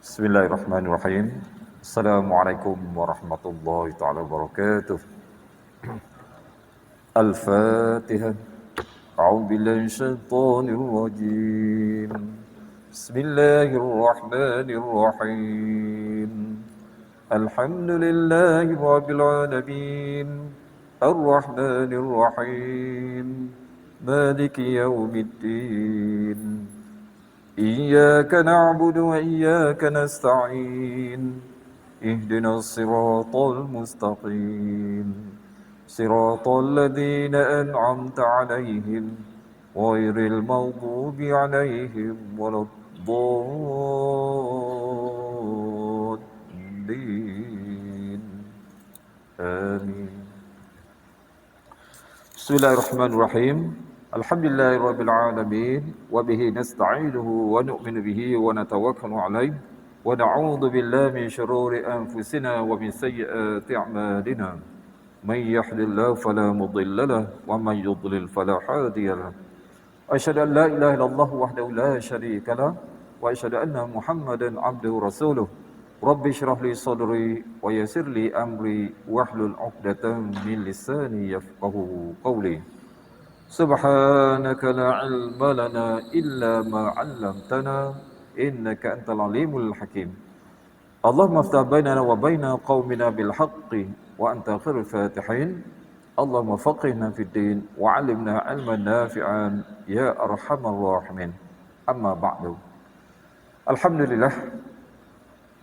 Bismillahirrahmanirrahim. Assalamualaikum warahmatullahi taala wabarakatuh. Al-Fatihah. A'udzu billahi minasyaitonir rajim. Bismillahirrahmanirrahim. Alhamdulillahi rabbil alamin. Ar-Rahmanir Rahim. Maliki yaumiddin. إياك نعبد وإياك نستعين اهدنا الصراط المستقيم صراط الذين أنعمت عليهم غير المغضوب عليهم ولا الضالين آمين. Bismillahirrahmanirrahim. Alhamdulillahirabbil alamin wa bihi nasta'inuhu wa nu'minu bihi wa natawakkalu 'alaihi wa na'udzu billahi min shururi anfusina wa min sayyiati a'malina. May yahdihillahu fala mudilla lahu wa may yudlil fala hadiya lahu. Asyhadu an la ilaha illallah wahdahu la syarika lahu wa asyhadu anna Muhammadan 'abduhu rasuluh. Rabbi shrah li sadri wa yassir li amri wahlul 'uqdatam min lisani yafqahu qawli. Subhanaka la ilma lana illa ma 'allamtana innaka antal alimul hakim. Allahumma aftah bainana wa baina qaumina bil haqqi wa anta khairul fatihin. Allahumma faqihna fid din wa 'allimna 'ilman nafi'an ya arhamar rahimin. Amma ba'du. Alhamdulillah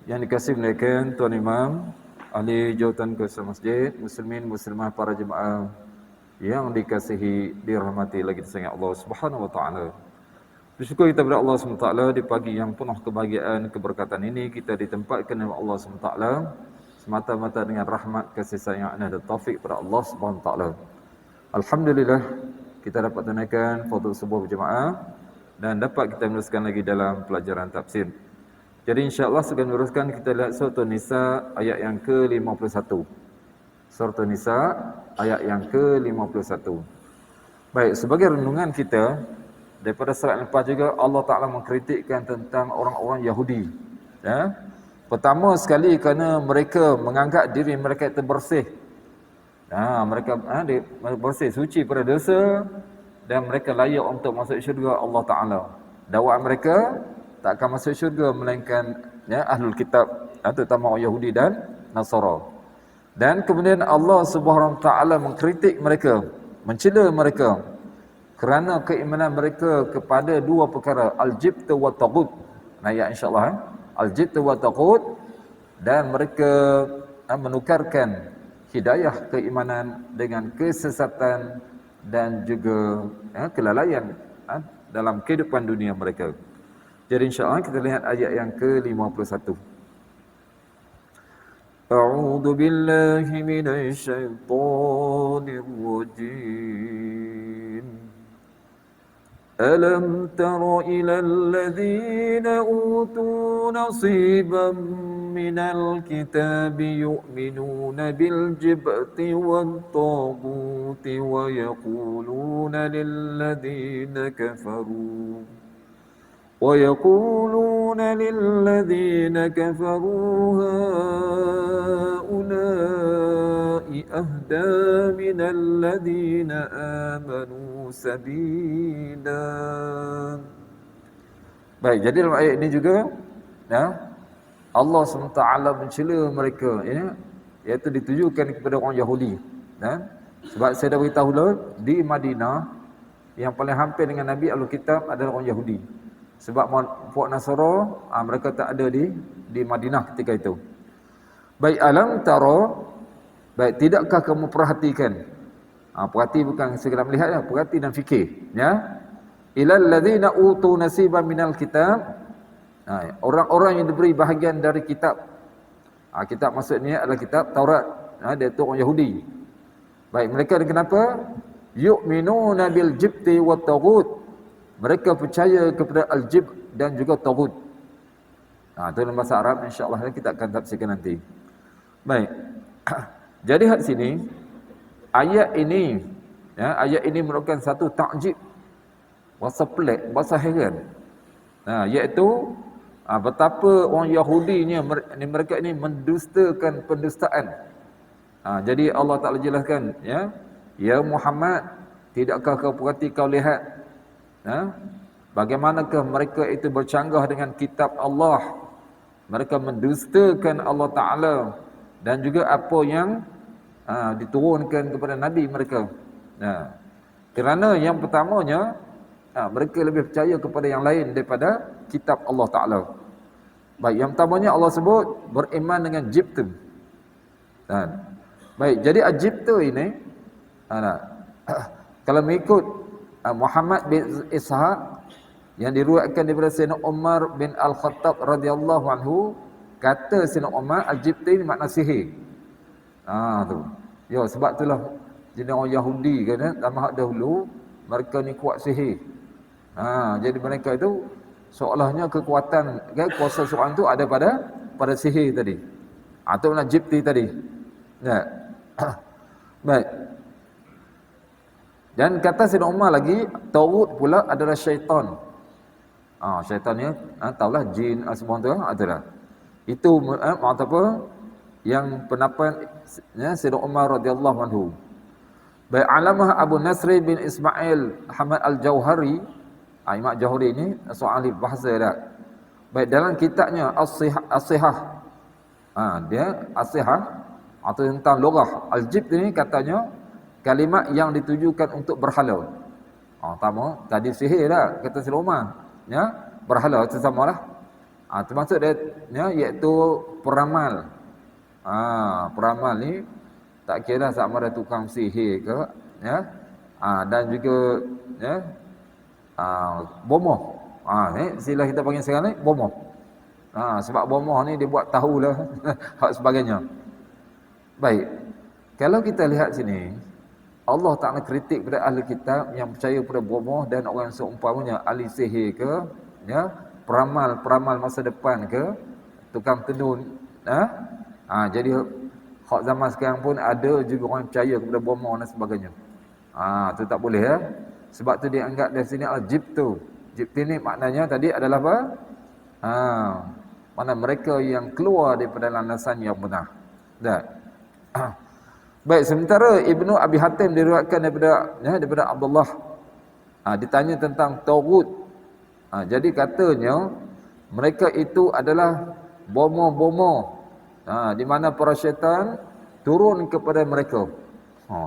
yang dikasihi menaikkan Tuan Imam, ahli jawatan ketua masjid, muslimin muslimah para jemaah yang dikasihi, dirahmati lagi disayang Allah Subhanahu wa taala. Bersyukur kita kepada Allah Subhanahu wa taala di pagi yang penuh kebahagiaan keberkatan ini kita ditempatkan oleh Allah Subhanahu wa taala semata-mata dengan rahmat kasih sayang dan taufik kepada Allah Subhanahu wa taala. Alhamdulillah kita dapat tunaikan fardu subuh berjemaah dan dapat kita meneruskan lagi dalam pelajaran tafsir. Jadi insya-Allah segera meneruskan kita lihat surah Nisa ayat yang ke-51. Surah Nisa ayat yang ke-51. Baik, sebagai renungan kita daripada surat lepas juga Allah Taala mengkritikkan tentang orang-orang Yahudi. Ya. Pertama sekali kerana mereka menganggap diri mereka itu bersih. Mereka bersih, suci pada dosa dan mereka layak untuk masuk syurga Allah Taala. Dakwaan mereka tak akan masuk syurga melainkan ahlul kitab, terutama orang Yahudi dan Nasara. Dan kemudian Allah Subhanahu Wa Taala mengkritik mereka, mencela mereka kerana keimanan mereka kepada dua perkara, al-jibt wa taghut. Ayat insya-Allah, al-jibt wa taghut, dan mereka menukarkan hidayah keimanan dengan kesesatan dan juga kelalaian dalam kehidupan dunia mereka. Jadi insya-Allah kita lihat ayat yang ke-51. أعوذ بالله من الشيطان الرجيم ألم تر إلى الذين أوتوا نصيبا من الكتاب يؤمنون بالجبت والطاغوت ويقولون للذين كفروا هؤلاء أهدى من الذين آمنوا سبيلا. Baik, jadi dalam ayat ini juga Allah SWT mencela mereka, iaitu ditujukan kepada orang Yahudi. Sebab saya dah beritahu di Madinah yang paling hampir dengan Nabi Alkitab adalah orang Yahudi. Sebab puak Nasara mereka tak ada di Madinah ketika itu. Baik, alam tara, baik, tidakkah kamu perhatikan? Perhati bukan segera melihat, perhati dan fikir, ilal ladzina utu nasiban minal kitab, orang-orang yang diberi bahagian dari kitab. Kitab maksudnya adalah kitab Taurat, dia itu orang Yahudi. Baik, mereka kenapa? Yu'minuna bil jibti wat taghut. Mereka percaya kepada al-jib dan juga taghut. Itu dalam bahasa Arab, insya-Allah kita akan tafsirkan nanti. Baik. Jadi di sini ayat ini merupakan satu takjib, bahasa pelik, bahasa heran. Iaitu Betapa orang Yahudinya mereka ini mendustakan pendustaan. Jadi Allah Ta'ala jelaskan, ya Muhammad, tidakkah kau perhati, kau lihat bagaimanakah mereka itu bercanggah dengan kitab Allah. Mereka mendustakan Allah Ta'ala dan juga apa yang diturunkan kepada Nabi mereka. Kerana yang pertamanya, mereka lebih percaya kepada yang lain daripada kitab Allah Ta'ala. Baik, yang pertamanya Allah sebut beriman dengan Jibtu. Baik, jadi Jibtu ini, kalau mengikut Muhammad bin Ishaq yang diriwayatkan daripada Sayyidina Umar bin Al-Khattab radhiyallahu anhu, kata Sayyidina Umar, Al-Jibti ni makna sihir. Tu. Ya, sebab itulah jenis orang Yahudi kan, zaman dahulu mereka ni kuat sihir. Jadi mereka itu seolahnya kekuatan kuasa seorang tu ada pada sihir tadi. Atau nak Jibti tadi. Baik. Dan kata Sayyidina Umar lagi, Tawud pula adalah syaitan. Syaitan ni, tahulah jin semua tu, adalah. Itu maksud apa? Yang pendapat Sayyidina Umar radhiyallahu anhu. Baik, Alamah Abu Nasri bin Ismail Hamad Al-Jauhari, Imam Jauhari ini seorang ahli bahasa dah. Baik, dalam kitabnya As-Sihah, dia As-Sihah atau tentang lugah Al-Jibt ini, katanya kalimat yang ditujukan untuk berhala. Pertama tadi sihir dah, kata Sayyidina Umar, berhala itu samalah. Termasuk dia, iaitu peramal. Peramal ni tak kira sama ada tukang sihir ke, dan juga bomoh. Istilah kita panggil sekarang ni bomoh. Sebab bomoh ni dia buat tahu lah hak sebagainya. Baik, kalau kita lihat sini, Allah Ta'ala kritik pada ahli kitab yang percaya pada bomoh dan orang seumpamanya, ahli sihir ke, peramal masa depan ke, tukang tenun. Jadi hak zaman sekarang pun ada juga orang percaya kepada bomoh dan sebagainya. Itu tak boleh Sebab tu dia anggap dari sini Al-Jibtu. Jibtu ni maknanya tadi adalah apa? Mana mereka yang keluar daripada landasan yang benar. Baik, sementara Ibnu Abi Hatim diriwayatkan daripada Abdullah, ditanya tentang Tawud. Jadi katanya mereka itu adalah bomoh-bomoh, di mana para syaitan turun kepada mereka.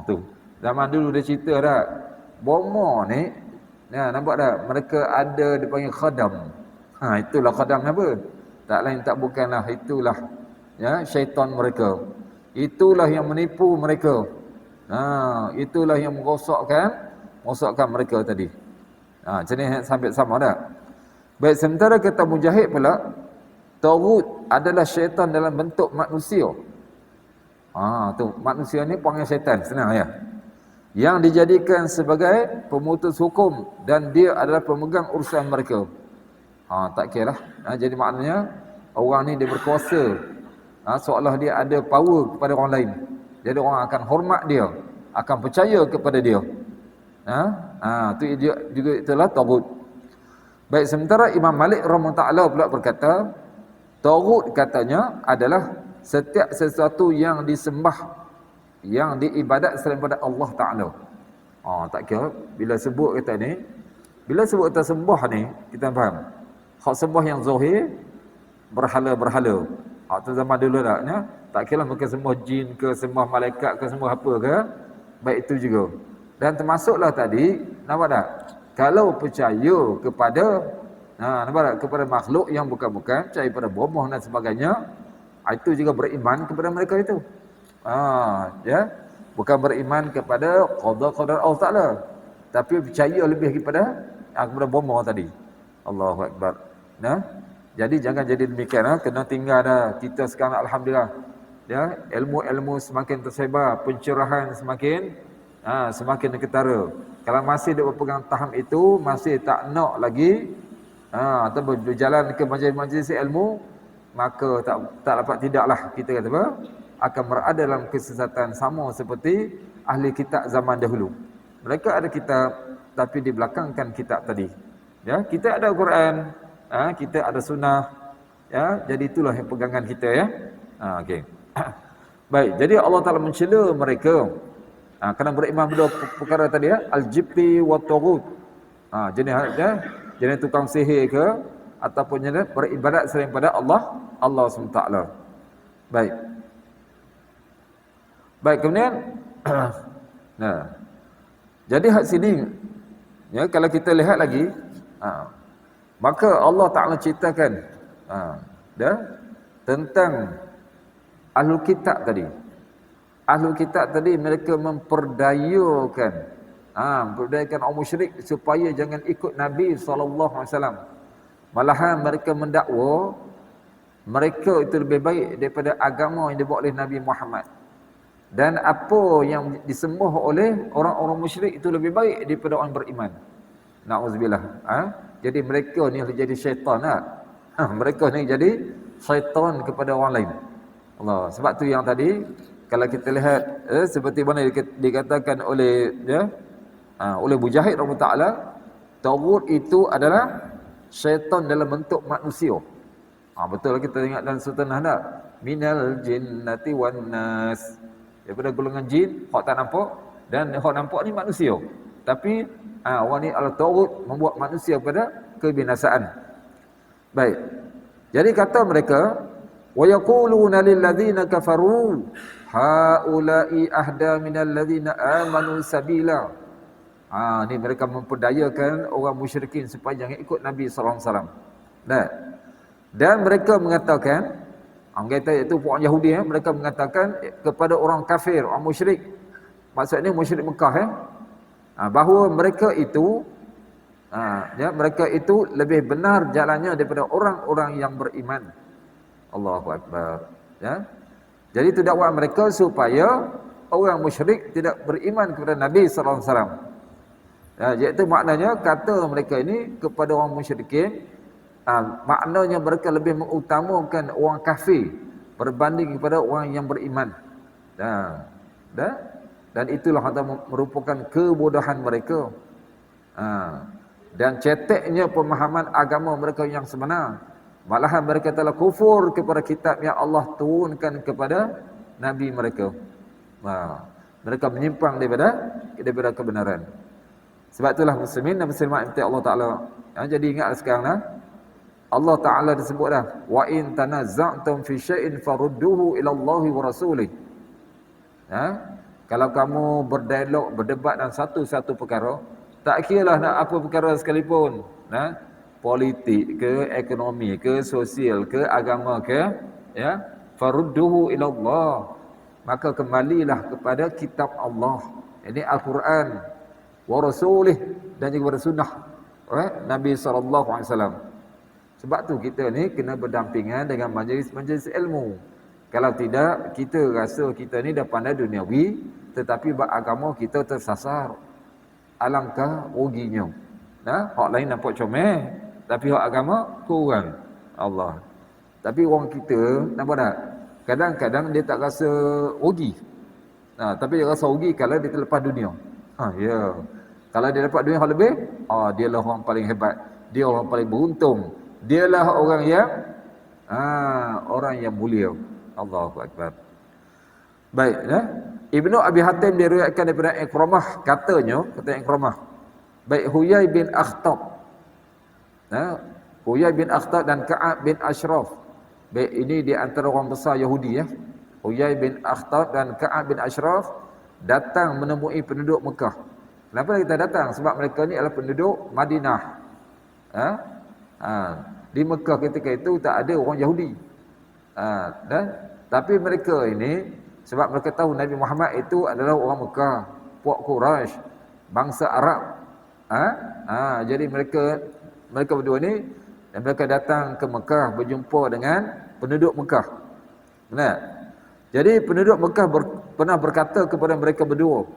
Tu zaman dulu dia cerita dah, bomoh ni, nampak tak, mereka ada dipanggil khadam. Itulah khadam apa? Tak lain tak bukanlah, itulah syaitan mereka. Itulah yang menipu mereka. Itulah yang merosakkan mereka tadi. Jadi sampai sama dah. Baik, sementara kata Mujahid pula, Tawud adalah syaitan dalam bentuk manusia. Tu manusia ni panggil syaitan, senang yang dijadikan sebagai pemutus hukum dan dia adalah pemegang urusan mereka. Tak kira lah. Jadi maknanya orang ni dia berkuasa, seolah dia ada power kepada orang lain. Jadi orang akan hormat dia, akan percaya kepada dia. Tu dia juga, itulah Tawud. Baik, sementara Imam Malik rahimahullah ta'ala pula berkata, Tawud katanya adalah setiap sesuatu yang disembah, yang diibadat selain pada Allah Ta'ala. Tak kira bila sebut kata ni, bila sebut kata sembah ni, kita faham hak sembah yang zahir, berhala-berhala. Tu zaman dulu dah, tak kira mungkin sembah jin ke, sembah malaikat ke, sembah apa ke, baik itu juga. Dan termasuklah tadi, nampak tak, kalau percaya kepada nampak tak, kepada makhluk yang bukan-bukan, percaya pada bomoh dan sebagainya, itu juga beriman kepada mereka itu. Bukan beriman kepada qada Allah Ta'ala, tapi percaya lebih kepada bomoh tadi. Allahu Akbar. Jadi jangan jadi demikian. Kena tinggal dah. Kita sekarang alhamdulillah, ilmu-ilmu semakin tersebar, pencerahan semakin ketara. Kalau masih dia berpegang tahap itu, masih tak nak lagi atau berjalan ke majlis-majlis ilmu, maka tak dapat tidaklah kita kata apa, akan berada dalam kesesatan sama seperti ahli kitab zaman dahulu. Mereka ada kitab tapi dibelakangkan kitab tadi. Kita ada Quran, kita ada sunnah, Ya, jadi itulah yang pegangan kita ya. Okey. Baik, jadi Allah Taala mencela mereka kerana beriman berdua perkara tadi ya, al-jibti wa taghut. Jenis tukang sihir ke ataupun jenis beribadat selain pada Allah SWT. Baik. Baik, kemudian nah. Jadi hak sini ya, kalau kita lihat lagi maka Allah Taala ceritakan tentang Ahlul Kitab tadi. Ahlul Kitab tadi mereka memperdayakan orang musyrik supaya jangan ikut Nabi SAW. Malahan mereka mendakwa mereka itu lebih baik daripada agama yang dibawa oleh Nabi Muhammad. Dan apa yang disembah oleh orang-orang musyrik itu lebih baik daripada orang beriman. Na'udzubillah. Jadi mereka ni jadi syaitan mereka ni jadi syaitan kepada orang lain. Allah. Sebab tu yang tadi kalau kita lihat seperti mana dikatakan oleh oleh Mujahid rahimahullah taala, taghut itu adalah syaitan dalam bentuk manusia. Betul kita ingat dalam surah An-Nahl, minal jinnati wan nas. Daripada golongan jin, hak tak nampak, dan hak nampak ni manusia. Tapi orang ni al-taghut membuat manusia pada kebinasaan. Baik. Jadi kata mereka, wa yaquluna lil ladzina kafaru haula'i ahda minal ladzina amanu sabila. Ni mereka memperdayakan orang musyrikin supaya jangan ikut Nabi sallallahu alaihi wasallam. Dan mereka mengatakan, kata itu orang Yahudi mereka mengatakan kepada orang kafir, orang musyrik. Maksudnya musyrik Mekah bahawa mereka itu mereka itu lebih benar jalannya daripada orang-orang yang beriman. Allahu Akbar. Ya. Jadi itu dakwah mereka supaya orang musyrik tidak beriman kepada Nabi sallallahu alaihi wasallam. Iaitu maknanya kata mereka ini kepada orang musyrikin, maknanya mereka lebih mengutamakan orang kafir berbanding kepada orang yang beriman. Dan itulah merupakan kebodohan mereka. Dan ceteknya pemahaman agama mereka yang sebenar. Malahan mereka telah kufur kepada kitab yang Allah turunkan kepada Nabi mereka. Mereka menyimpang daripada kebenaran. Sebab itulah muslimin dan muslimat yang Allah Ta'ala. Jadi ingatlah sekarang Allah Ta'ala disebut wa in tanazza'tum fi syai'in farudduhu ila Allah wa rasulih. Kalau kamu berdialog, berdebat dalam satu perkara, tak kiralah nak apa perkara sekalipun, politik ke, ekonomi ke, sosial ke, agama ke, farudduhu ila Allah. Maka kembalilah kepada kitab Allah. Ini Al-Quran wa rasulih, dan juga kepada sunnah Nabi sallallahu alaihi wasallam. Sebab tu kita ni kena berdampingan dengan majlis-majlis ilmu. Kalau tidak, kita rasa kita ni dah pandai duniawi, tetapi agama kita tersasar. Alangkah ruginya. Hak lain nampak comel, tapi hak agama kurang. Allah. Tapi orang kita, nampak tak? Kadang-kadang dia tak rasa rugi. Tapi dia rasa rugi kalau dia terlepas dunia. Ya. Kalau dia dapat dunia yang lebih, dialah orang paling hebat. Dia orang paling beruntung. Dialah orang yang mulia. Allahu Akbar. Baik, Ibnu Abi Hatim diriwayatkan daripada Ikramah, kata Ikramah, baik Huyai bin Akhtab. Huyai bin Akhtab dan Ka'ab bin Ashraf. Baik, ini di antara orang besar Yahudi Huyai bin Akhtab dan Ka'ab bin Ashraf datang menemui penduduk Mekah. Kenapa kita datang? Sebab mereka ni adalah penduduk Madinah. Di Mekah ketika itu tak ada orang Yahudi. Tapi mereka ini, sebab mereka tahu Nabi Muhammad itu adalah orang Mekah, puak Quraisy, bangsa Arab. Jadi mereka berdua ni, dan mereka datang ke Mekah berjumpa dengan penduduk Mekah. Benar? Jadi penduduk Mekah pernah berkata kepada mereka berdua,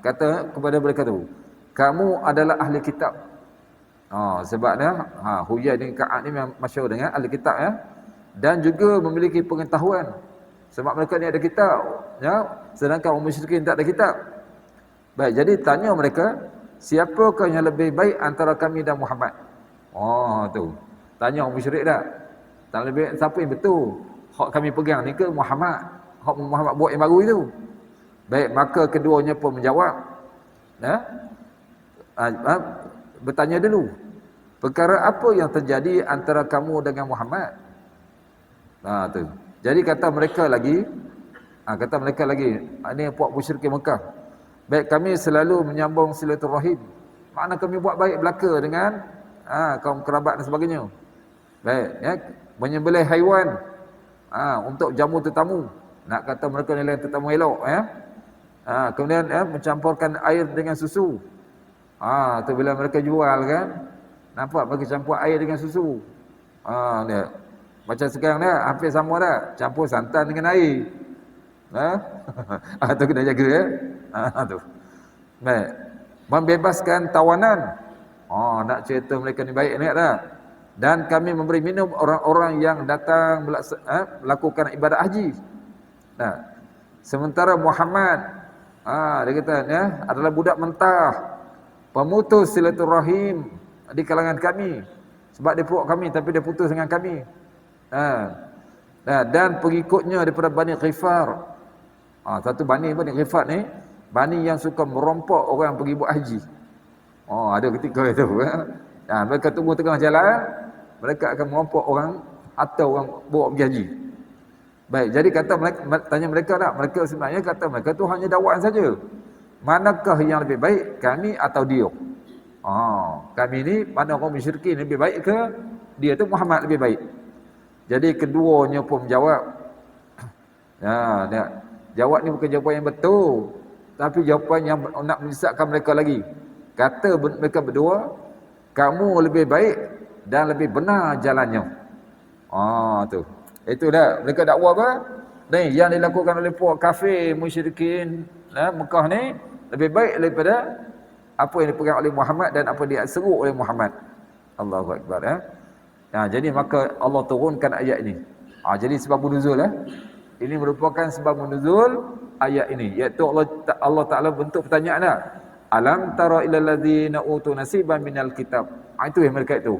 kata kepada mereka tu, kamu adalah ahli kitab. Sebabnya Huyai dan Ka'ab ni memang masyhur dengan ahli kitab dan juga memiliki pengetahuan. Sebab mereka ni ada kitab, sedangkan orang musyrikin tak ada kitab. Baik, jadi tanya mereka, siapakah yang lebih baik antara kami dan Muhammad? Tu. Tanya orang musyrik dah. Tak lebih siapa yang betul? Hak kami pegang ni ke Muhammad? Hak Muhammad buat yang baru itu. Baik, maka keduanya pun menjawab. Bertanya dulu. Perkara apa yang terjadi antara kamu dengan Muhammad? Tu. Jadi kata mereka lagi, ini puak musyrik Mekah. Baik, kami selalu menyambung silaturahim. Makna kami buat baik belaka dengan kaum kerabat dan sebagainya. Baik, ya, menyembelih haiwan untuk jamu tetamu. Nak kata mereka nilai tetamu elok, ya. Kemudian mencampurkan air dengan susu. Tu bila mereka jual kan, nampak mereka campur air dengan susu. Dia macam sekarang dah hampir sama dah, campur santan dengan air. Tu kena jaga, ya. Tu. Baik. Membebaskan tawanan. Nak cerita mereka ni baik ni tak? Dan kami memberi minum orang-orang yang datang melakukan ibadat haji. Sementara Muhammad dia kata adalah budak mentah, pemutus silaturahim di kalangan kami. Sebab dia peluk kami tapi dia putus dengan kami. Dan pengikutnya daripada Bani Ghifar. Satu Bani Ghifar ni, Bani yang suka merompok orang pergi buat haji. Ada ketika itu. Mereka tunggu tengah jalan, mereka akan merompok orang atau orang bawa pergi haji. Baik, jadi kata mereka, tanya mereka tak? Mereka sebenarnya kata mereka tu hanya dakwaan saja. Manakah yang lebih baik, kami atau dia? Kami ni, mana orang musyrikin lebih baik ke dia tu Muhammad lebih baik? Jadi keduanya pun menjawab. Jawab ni bukan jawapan yang betul, tapi jawapan yang nak menyesatkan mereka lagi. Kata mereka berdua, kamu lebih baik dan lebih benar jalannya. Tu. Itu dah mereka dakwa apa? Ni yang dilakukan oleh puak kafir musyrikin Mekah ni lebih baik daripada apa yang dipegang oleh Muhammad dan apa dia seru oleh Muhammad. Allahu akbar, ya. Jadi maka Allah turunkan ayat ini. Jadi sebab nuzul, ini merupakan sebab nuzul ayat ini, iaitu Allah Taala bentuk pertanyaan dah. Alam tara ilal ladzina utu nasiban minal kitab. Itu yang mereka itu.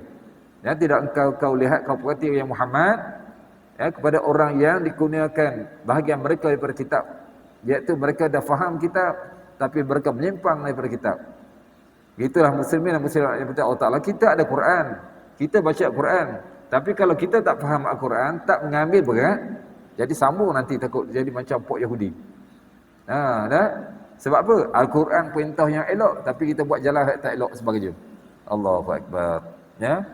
Tidak engkau lihat, kau perhati yang Muhammad, kepada orang yang dikurniakan bahagian mereka daripada kitab, iaitu mereka dah faham kitab tapi mereka menyimpang daripada kitab. Itulah muslimin dan muslimat yang percaya Allah Taala. Kita ada Quran, kita baca Quran, tapi kalau kita tak faham Al-Quran, tak mengambil berat, jadi sambung nanti takut jadi macam puak Yahudi. Sebab apa? Al-Quran perintah yang elok, tapi kita buat jalan tak elok sebagainya. Allahu akbar. Ya.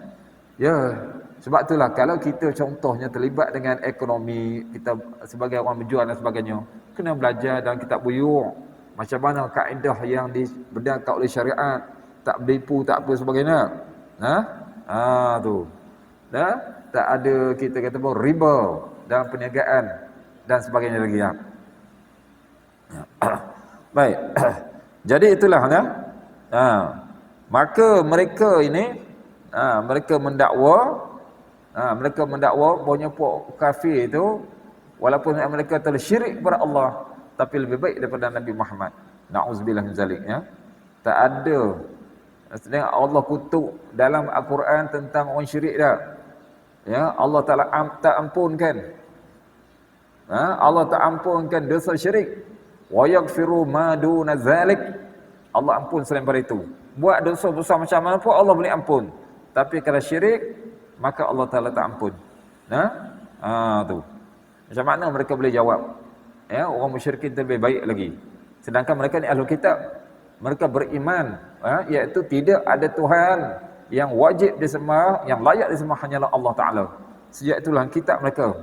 Sebab itulah kalau kita contohnya terlibat dengan ekonomi, kita sebagai orang menjual dan sebagainya, kena belajar dalam kitab buyur. Macam mana kaedah yang berdasarkan oleh syariat, tak bertipu, tak apa sebagainya. Tu. Tak ada kita kata apa riba dalam perniagaan dan sebagainya lagi. Baik. Jadi itulah maka mereka ini mereka mendakwa bahawa puak kafir itu walaupun mereka telah syirik kepada Allah, tapi lebih baik daripada Nabi Muhammad. Na'udzubillah min zalik, ya. Tak ada sedang Allah kutuk dalam Al-Quran tentang orang syirik dah. Ya, Allah Taala tak ampunkan. Allah tak ampunkan dosa syirik. Wa yaghfiru ma duna zalik. Allah ampun selain daripada itu. Buat dosa besar macam mana pun Allah boleh ampun. Tapi kalau syirik, maka Allah Taala tak ampun. Tu. Macam mana mereka boleh jawab? Orang musyrikin lebih baik lagi. Sedangkan mereka ni ahlul kitab. Mereka beriman, iaitu tidak ada Tuhan yang wajib disembah, yang layak disembah hanyalah Allah Taala. Sejak itulah kitab mereka.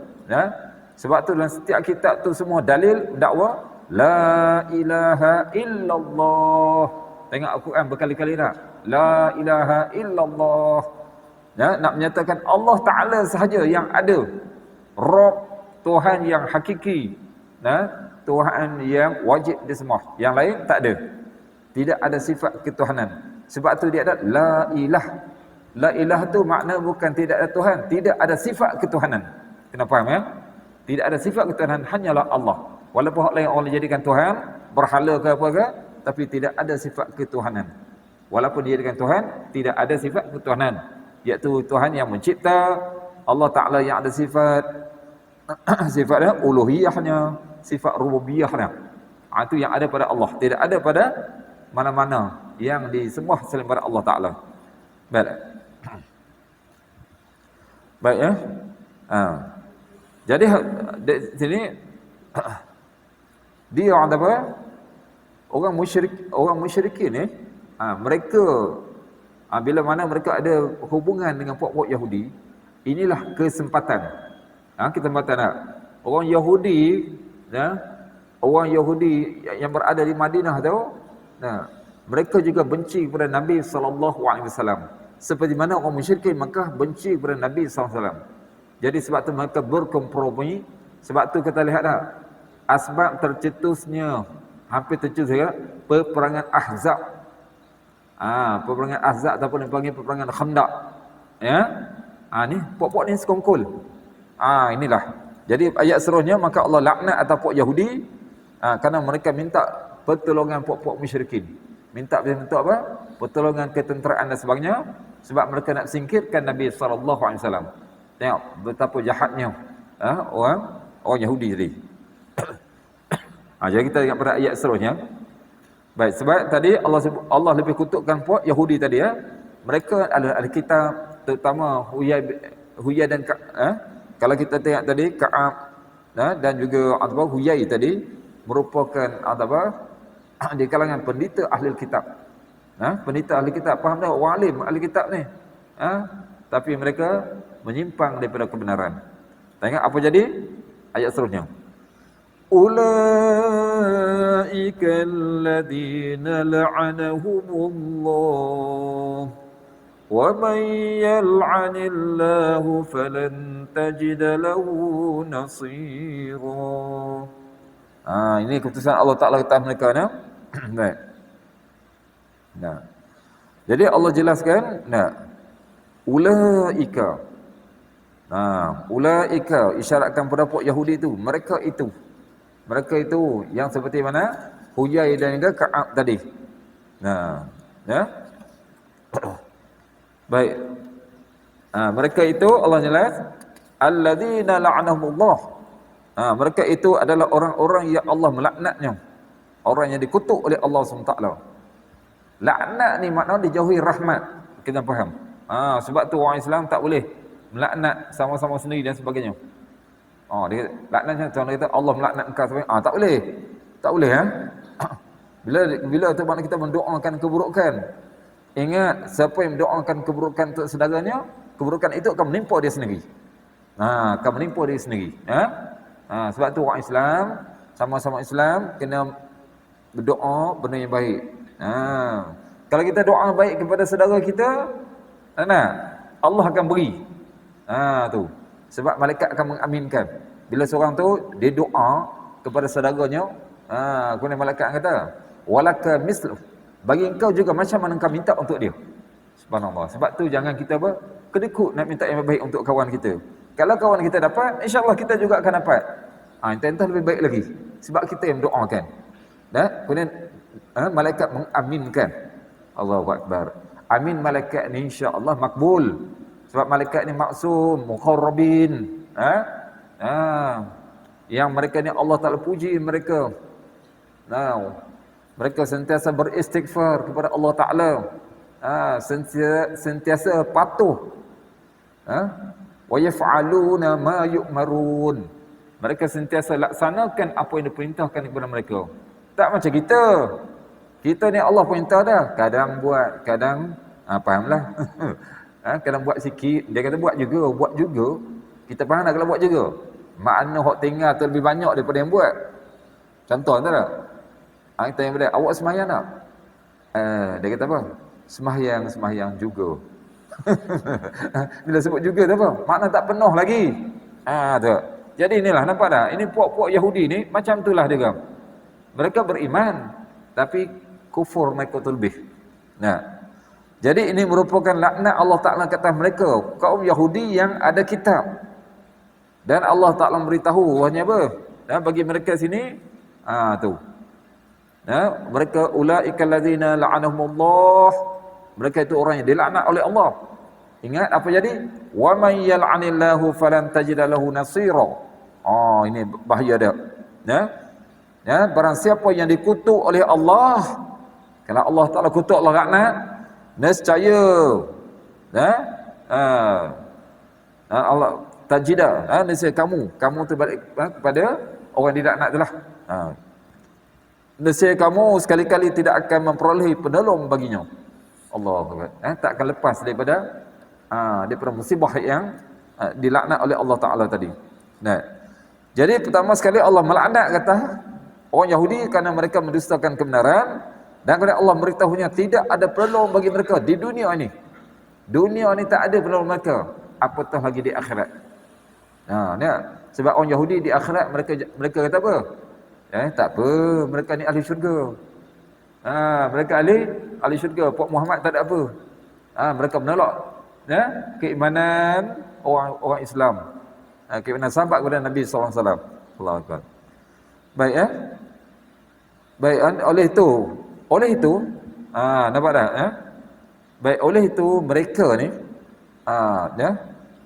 Sebab tu dalam setiap kitab tu semua dalil dakwah la ilaha illallah. Tengok Al-Quran berkali-kali dah. La ilaha illallah. Nak menyatakan Allah Taala sahaja yang ada. Rabb, Tuhan yang hakiki. Tuhan yang wajib disembah. Yang lain tak ada. Tidak ada sifat ketuhanan. Sebab tu dia ada la ilah. La ilah tu makna bukan tidak ada Tuhan, tidak ada sifat ketuhanan. Kena faham, ya? Tidak ada sifat ketuhanan, hanyalah Allah. Walaupun hak lain orang jadikan Tuhan, berhala ke apa ke, tapi tidak ada sifat ketuhanan. Walaupun dijadikan Tuhan, tidak ada sifat ketuhanan, iaitu Tuhan yang mencipta, Allah Ta'ala yang ada sifat sifatnya uluhiyahnya, sifat rububiyahnya. Itu yang ada pada Allah, tidak ada pada mana-mana yang disembah selain pada Allah Ta'ala. Baik. Baik ya. Jadi di sini dia orang apa? Orang musyrikin ni, mereka bila mana mereka ada hubungan dengan puak-puak Yahudi, inilah kesempatan. Kesempatan tak? Orang Yahudi, orang Yahudi yang berada di Madinah tu, mereka juga benci kepada Nabi SAW. Seperti mana orang musyrikin Makkah benci kepada Nabi SAW. Jadi sebab tu mereka berkompromi. Sebab tu kita lihat tak? Asbab tercetusnya, hampir tercetusnya peperangan Ahzab. Peperangan Ahzab ataupun dipanggil peperangan Khandaq. Ya. Ni puak-puak ni sekongkol. Inilah. Jadi ayat seterusnya, maka Allah laknat atas puak Yahudi kerana mereka minta pertolongan puak-puak musyrikin. Minta apa? Pertolongan ketenteraan dan sebagainya, sebab mereka nak singkirkan Nabi SAW. Tengok betapa jahatnya orang Yahudi tadi. Jadi kita ingat pada ayat seterusnya. Baik, sebab tadi Allah lebih kutukkan puak Yahudi tadi ya. Mereka ada kitab, terutama Huyai dan kalau kita tengok tadi Ka'ab dan juga Huyai tadi merupakan di kalangan pendeta ahli kitab. Pendeta ahli kitab, faham tak? Orang alim ahli kitab ni. Tapi mereka menyimpang daripada kebenaran. Tengok apa jadi? Ayat seterusnya. Ulaika alladhina la'anahumullah wa man yal'anillahu falan tajida lahu nasira. Ini keputusan Allah Ta'ala atas mereka. Baik. Jadi Allah jelaskan, ulaika. Ulaika isyaratkan pada puak Yahudi itu, mereka itu yang seperti mana Huyai dan juga Ka'ab tadi. Baik. Mereka itu Allah jelas alladzina la'anahumullah. Mereka itu adalah orang-orang yang Allah melaknatnya. Orang yang dikutuk oleh Allah SWT. Laknat ni maknanya dijauhi rahmat. Kita faham. Sebab tu orang Islam tak boleh melaknat sama-sama sendiri dan sebagainya. Dia laknatnya contoh kata Allah melaknat engkau sebagainya. Tak boleh. Tak boleh Bila tu makna kita mendoakan keburukan. Ingat, siapa yang mendoakan keburukan untuk saudaranya, keburukan itu akan menimpa dia sendiri. Akan menimpa dia sendiri. Sebab tu orang Islam, sama-sama Islam kena berdoa benda yang baik. Kalau kita doa baik kepada saudara kita, Allah akan beri. Tu. Sebab malaikat akan mengaminkan. Bila seorang tu dia doa kepada saudaranya, kemudian malaikat kata, walaka mislu. Bagi engkau juga macam mana engkau minta untuk dia. Subhanallah. Sebab tu jangan kita kedekut nak minta yang baik untuk kawan kita. Kalau kawan kita dapat, insya-Allah kita juga akan dapat. Entah lebih baik lagi. Sebab kita yang doakan. Kemudian malaikat mengaminkan. Allahu Akbar. Amin malaikat ni insya-Allah makbul. Sebab malaikat ni maksum, mukharrabin. Yang mereka ni Allah Ta'ala puji mereka. Mereka sentiasa beristighfar kepada Allah Ta'ala. Sentiasa patuh. Wa yaf'aluna ma yu'marun. Mereka sentiasa laksanakan apa yang diperintahkan kepada mereka. Tak macam kita. Kita ni Allah perintah dah. Kadang buat, kadang fahamlah. Kadang buat sikit, dia kata buat juga. Kita faham tak kalau buat juga? Makna hak tinggal tu lebih banyak daripada yang buat. Contoh tak? Kita yang benda, awak sembahyang tak? Dia kata apa? Sembahyang juga. Bila sebut juga tu apa? Makna tak penuh lagi. Tu. Jadi inilah, nampak tak? Ini puak-puak Yahudi ni macam itulah dia kan. Mereka beriman tapi kufur mereka tu lebih. Jadi ini merupakan laknat Allah Ta'ala kata mereka, kaum Yahudi yang ada kitab. Dan Allah Ta'ala beritahu hanya apa? Bagi mereka sini tu. Mereka ulaikal ladzina la'anahumullah. Mereka itu orang yang dilaknat oleh Allah. Ingat apa jadi? Wa may yal'anillahu falan tajida lahu nasira. Oh, ini bahaya dia. Ya. Ya, barang siapa yang dikutuk oleh Allah, kalau Allah Taala kutuk, Allah laknat, nescaya ya, Allah tajida, nescaya kamu terbalik kepada orang yang dilaknat itulah. Nescaya kamu sekali-kali tidak akan memperoleh penolong baginya. Allah tak akan lepas daripada musibah yang dilaknat oleh Allah Taala tadi. Nah, jadi pertama sekali Allah melaknat kata orang Yahudi kerana mereka mendustakan kebenaran, dan kerana Allah memberitahunya tidak ada penolong bagi mereka di dunia ini. Dunia ini tak ada penolong mereka, apatah lagi di akhirat. Sebab orang Yahudi di akhirat mereka kata apa? Tak apa, mereka ni ahli syurga. Mereka ahli syurga, Puak Muhammad tak ada apa. Mereka menolak keimanan orang Islam, keimanan sahabat kepada Nabi SAW. Allahu Akbar. Baik baik, oleh itu nampak tak baik, oleh itu mereka ni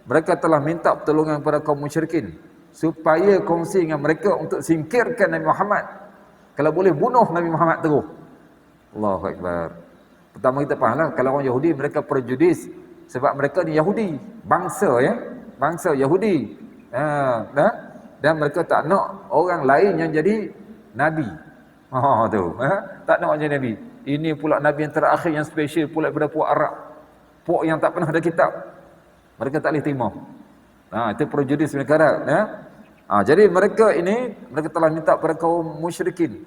mereka telah minta pertolongan kepada kaum musyrikin supaya kongsi dengan mereka untuk singkirkan Nabi Muhammad, kalau boleh bunuh Nabi Muhammad terus. Allahu Akbar. Pertama kita fahamlah, kalau orang Yahudi mereka prejudis sebab mereka ni Yahudi, bangsa Yahudi, dan mereka tak nak orang lain yang jadi nabi. Tak nak orang jadi nabi. Ini pula nabi yang terakhir yang special pula daripada puak Arab, puak yang tak pernah ada kitab. Mereka tak boleh terima. Itu prejudis mereka. Jadi mereka telah minta kepada kaum musyrikin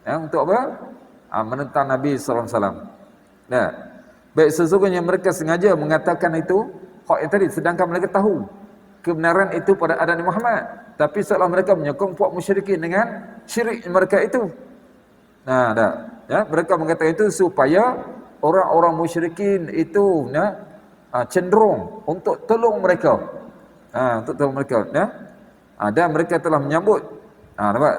untuk apa? Menentang Nabi sallallahu alaihi wasallam. Baik, sesungguhnya mereka sengaja mengatakan itu hak yang tadi, sedangkan mereka tahu kebenaran itu pada Nabi Muhammad, tapi seolah mereka menyokong puak musyrikin dengan syirik mereka itu. Mereka mengatakan itu supaya orang-orang musyrikin itu cenderung untuk tolong mereka. Dan mereka telah menyambut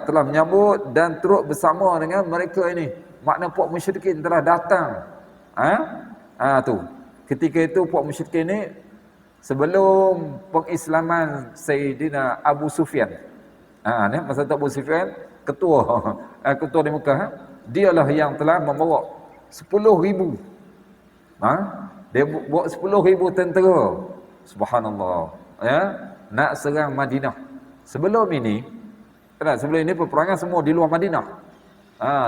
telah menyambut dan turut bersama dengan mereka ini. Makna puak musyrikin telah datang. Ketika itu puak musyrikin ini sebelum pengislaman Sayyidina Abu Sufyan. Masa itu Abu Sufyan ketua di Mekah, dialah yang telah membawa 10,000. Dia bawa 10,000 tentera. Subhanallah. Nak serang Madinah. Sebelum ini peperangan semua di luar Madinah.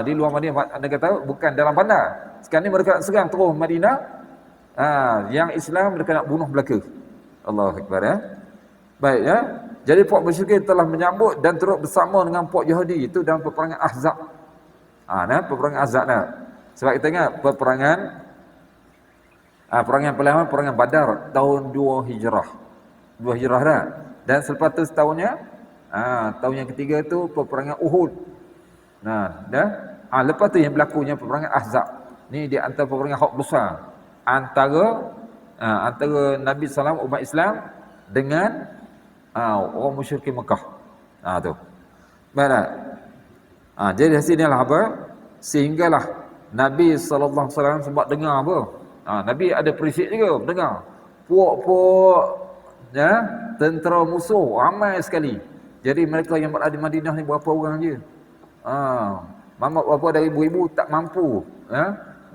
Di luar Madinah, anda kata bukan dalam bandar. Sekarang ni mereka nak serang terus Madinah. Yang Islam mereka nak bunuh belaka. Allahu Akbar. Baik, jadi puak musyrikin telah menyambut dan turut bersama dengan puak Yahudi itu dalam peperangan Ahzab. Peperangan Ahzab sebab kita ingat peperangan pertama peperangan Badar tahun 2 Hijrah. 2 Hijrah dah. Dan selepas tu setahunnya tahun yang ketiga tu peperangan Uhud. Lepas tu yang berlakunya peperangan Ahzab. Ni di antara peperangan hak besar antara Nabi SAW, umat Islam dengan orang musyrikin Mekah. Tu. Baiklah. Jadi dari sinilah apa? Sehinggalah Nabi SAW sebab dengar apa? Nabi ada perisik juga dengar. Puak-puak tentera musuh ramai sekali. Jadi mereka yang berada di Madinah ni berapa orang je? Mamak berapa dari ibu-ibu tak mampu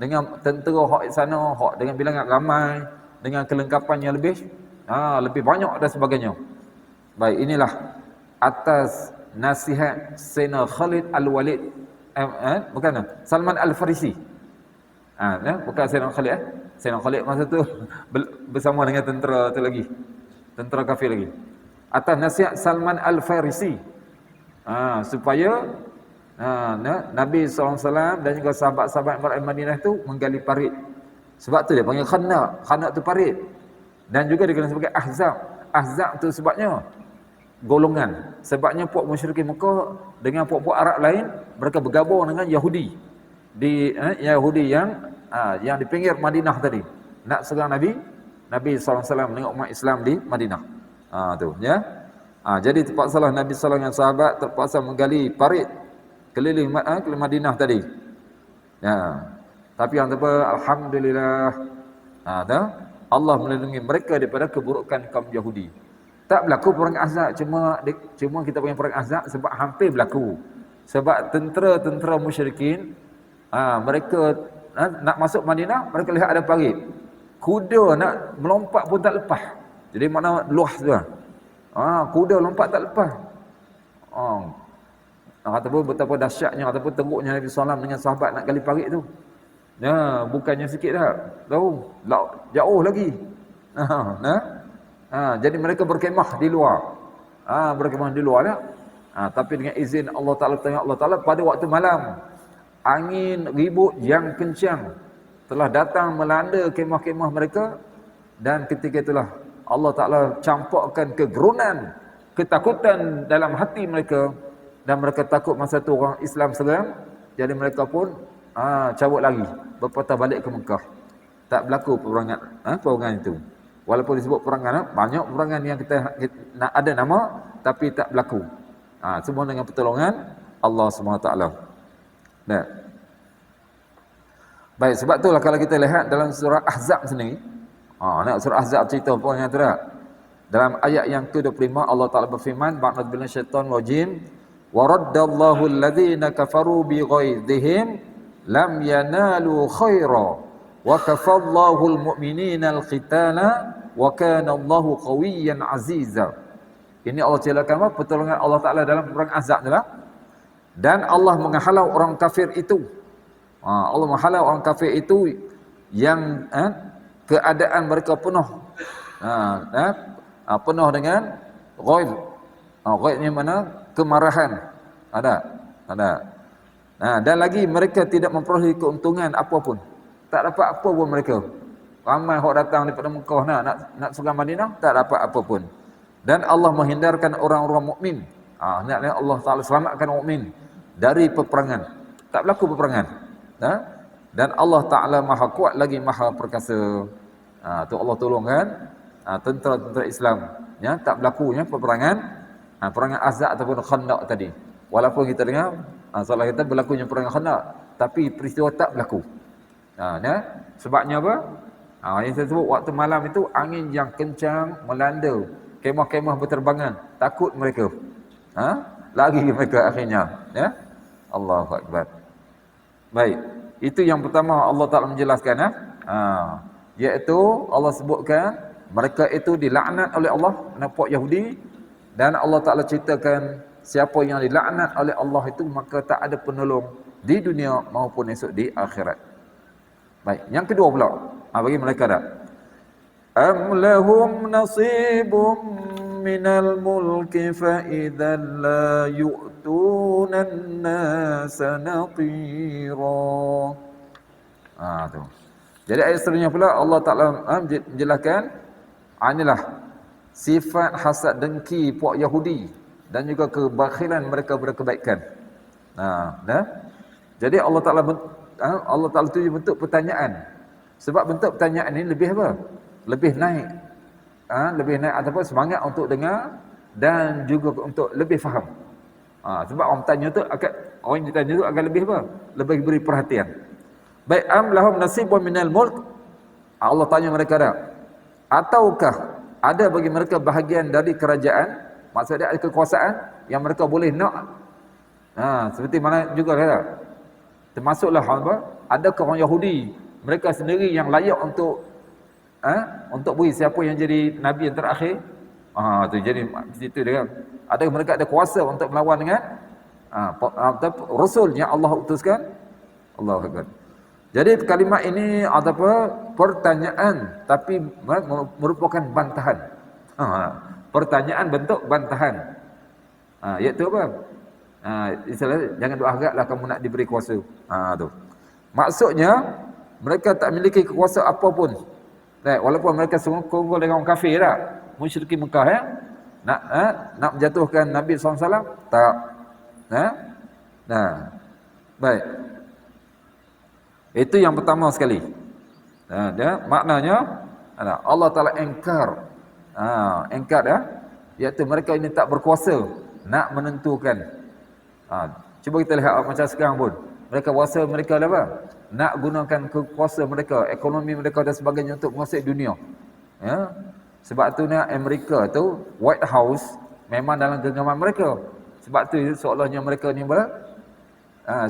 dengan tentera hak sana, hak dengan bilangan ramai, dengan kelengkapan yang lebih banyak dan sebagainya. Baik, inilah atas nasihat Sayyidina Khalid Al-Walid, bukan Salman Al-Farisi. Bukan Sayyidina Khalid. Sayyidina Khalid masa tu bersama dengan tentera tu lagi, tentera kafir lagi. Atas nasihat Salman Al-Farisi, supaya Nabi SAW dan juga sahabat-sahabat Madinah itu menggali parit. Sebab tu dia panggil Khandaq. Khandaq tu parit. Dan juga dikenal sebagai Ahzab. Ahzab tu sebabnya golongan. Sebabnya puak musyrikin Mekah dengan puak-puak Arab lain, mereka bergabung dengan Yahudi. Yahudi yang di pinggir Madinah tadi. Nak serang Nabi SAW menengok umat Islam di Madinah. Jadi terpaksalah Nabi SAW dengan sahabat terpaksa menggali parit keliling Madinah tadi. Tapi yang terbaik, alhamdulillah, Allah melindungi mereka daripada keburukan kaum Yahudi. Tak berlaku perang Ahzab, cuma kita punya perang Ahzab sebab hampir berlaku. Sebab tentera-tentera musyrikin mereka nak masuk Madinah, mereka lihat ada parit. Kuda nak melompat pun tak lepas. Jadi mana luas tu lah. Kuda lompat tak lepas. Ataupun betapa dahsyatnya ataupun teruknya Nabi SAW dengan sahabat nak gali parit tu. Bukannya sikit dah. Tahu, jauh lagi. Jadi mereka berkemah di luar. Berkemah di luar dah. Tapi dengan izin Allah Ta'ala, Allah Ta'ala pada waktu malam, angin ribut yang kencang telah datang melanda kemah-kemah mereka, dan ketika itulah Allah Ta'ala campakkan kegerunan, ketakutan dalam hati mereka, dan mereka takut masa tu orang Islam serang. Jadi mereka pun cabut lagi, berpatah balik ke Mekah. Tak berlaku peperangan itu. Walaupun disebut peperangan, banyak peperangan yang kita nak ada nama tapi tak berlaku. Semua dengan pertolongan Allah SWT. Nah. Baik, sebab itulah kalau kita lihat dalam surah Ahzab sendiri, surah Ahzab cerita apa yang tu dah. Dalam ayat yang ke-25 Allah Taala berfirman, ba'd billahi syaitanir rajim, wa raddallahu alladhina kafaru bighaidhihim lam yanalu khaira wa kafallahu almu'minina alqitala wa kana Allahu qawiyyan aziza. Ini Allah ceritakan apa? Pertolongan Allah Ta'ala dalam perang Ahzab tu lah. Dan Allah menghalau orang kafir itu. Allah menghalau orang kafir itu yang keadaan mereka penuh penuh dengan ghaib. Ghaib ni mana? Kemarahan. Ada. Dan lagi mereka tidak memperoleh keuntungan apapun. Tak dapat apa pun mereka. Ramai orang datang daripada Mekah nak serang Madinah, tak dapat apa pun. Dan Allah menghindarkan orang-orang mukmin. Allah Ta'ala selamatkan mukmin dari peperangan. Tak berlaku peperangan. Dan Allah Ta'ala maha kuat lagi maha perkasa. Tu Allah tolongkan tentera-tentera Islam. Tak berlakunya peperangan. Perangan Ahzab ataupun Khandaq tadi. Walaupun kita dengar salah kita berlakunya perangan Khandaq, tapi peristiwa tak berlaku. Sebabnya apa? Yang saya sebut waktu malam itu angin yang kencang melanda, kemah-kemah berterbangan, takut mereka. Lagi mereka akhirnya. Allahu Akbar. Baik, itu yang pertama Allah Ta'ala menjelaskan. Iaitu Allah sebutkan mereka itu dilaknat oleh Allah, nampak Yahudi, dan Allah Ta'ala ceritakan siapa yang dilaknat oleh Allah itu maka tak ada penolong di dunia maupun esok di akhirat. Baik, yang kedua pula, bagi mereka dah. Am lahum nasibum minal mulki fa idzan la yu'tuna an-nasa naqira. Tu. Jadi ayat seterusnya pula Allah Ta'ala menjelaskan inilah sifat hasad dengki puak Yahudi dan juga kebakhilan mereka berkebaikan. Jadi Allah Ta'ala tuju bentuk pertanyaan. Sebab bentuk pertanyaan ini lebih apa? Lebih naik. Lebih naik ataupun semangat untuk dengar dan juga untuk lebih faham. Sebab orang tanya tu orang yang ditanya tu akan lebih apa? Lebih beri perhatian. Baik, am lahum nasibun minal mulk. Allah tanya mereka dah. Ataukah ada bagi mereka bahagian dari kerajaan? Maksudnya ada kekuasaan yang mereka boleh nak. Seperti mana juga kata. Termasuklah apa? Adakah orang Yahudi mereka sendiri yang layak untuk beri siapa yang jadi nabi yang terakhir? Tu jadi situ dia. Adakah mereka ada kuasa untuk melawan dengan rasul yang Allah utuskan? Allahu Akbar. Jadi kalimat ini ada pertanyaan tapi merupakan bantahan. Pertanyaan bentuk bantahan. Iaitu apa? Istilah jangan doa haraplah kamu nak diberi kuasa. Tu. Maksudnya mereka tak memiliki kekuasa apapun. Walaupun mereka sungguh dengan orang kafir dah, musyrikin Mekah nak menjatuhkan Nabi SAW, tak. Baik. Itu yang pertama sekali. Maknanya Allah Ta'ala engkar. Engkar iaitu mereka ini tak berkuasa nak menentukan. Cuba kita lihat macam sekarang pun. Mereka kuasa mereka apa? nak gunakan kekuasaan mereka, ekonomi mereka dan sebagainya untuk menguasai dunia. Ya. Sebab tu nak Amerika tu, White House memang dalam genggaman mereka. Sebab tu seolahnya mereka ni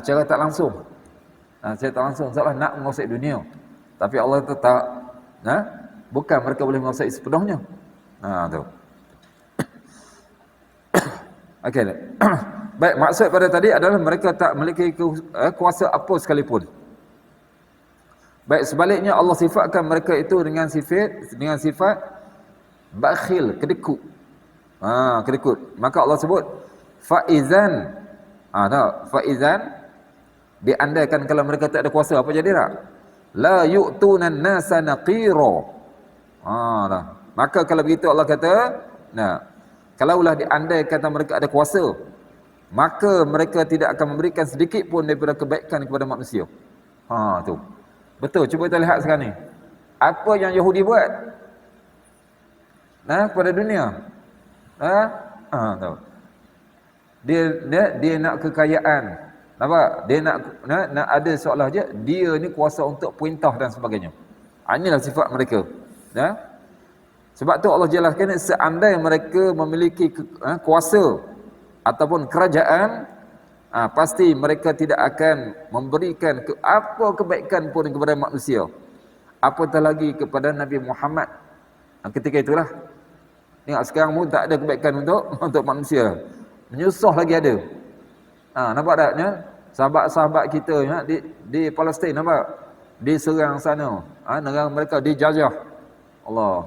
secara tak langsung. Secara tak langsung seolah nak menguasai dunia. Tapi Allah tetap bukan mereka boleh menguasai sepenuhnya. Tu. Okey. Baik, maksud pada tadi adalah mereka tak memiliki kuasa apa sekalipun. Baik, sebaliknya Allah sifatkan mereka itu dengan sifat bakhil, kedekut. Kedekut. Maka Allah sebut faizan. Faizan diandaikan kalau mereka tak ada kuasa, apa jadi tak? La yu'tunan nasa naqira. Maka kalau begitu Allah kata, kalaulah diandai kata mereka ada kuasa, maka mereka tidak akan memberikan sedikit pun daripada kebaikan kepada manusia. Tu. Betul, cuba kita lihat sekarang ni. Apa yang Yahudi buat? Kepada dunia. Tu. Dia nak kekayaan. Nampak? Dia nak ada seolah je dia ni kuasa untuk perintah dan sebagainya. Inilah sifat mereka. Sebab tu Allah jelaskan, seandainya mereka memiliki kuasa ataupun kerajaan, pasti mereka tidak akan memberikan apa kebaikan pun kepada manusia, apatah lagi kepada Nabi Muhammad. Ketika itulah, tengok sekarang pun tak ada kebaikan untuk manusia, menyusah lagi ada. Nampak tak? Sahabat-sahabat kita di Palestin, nampak? Diserang sana, negara mereka dijajah Allah,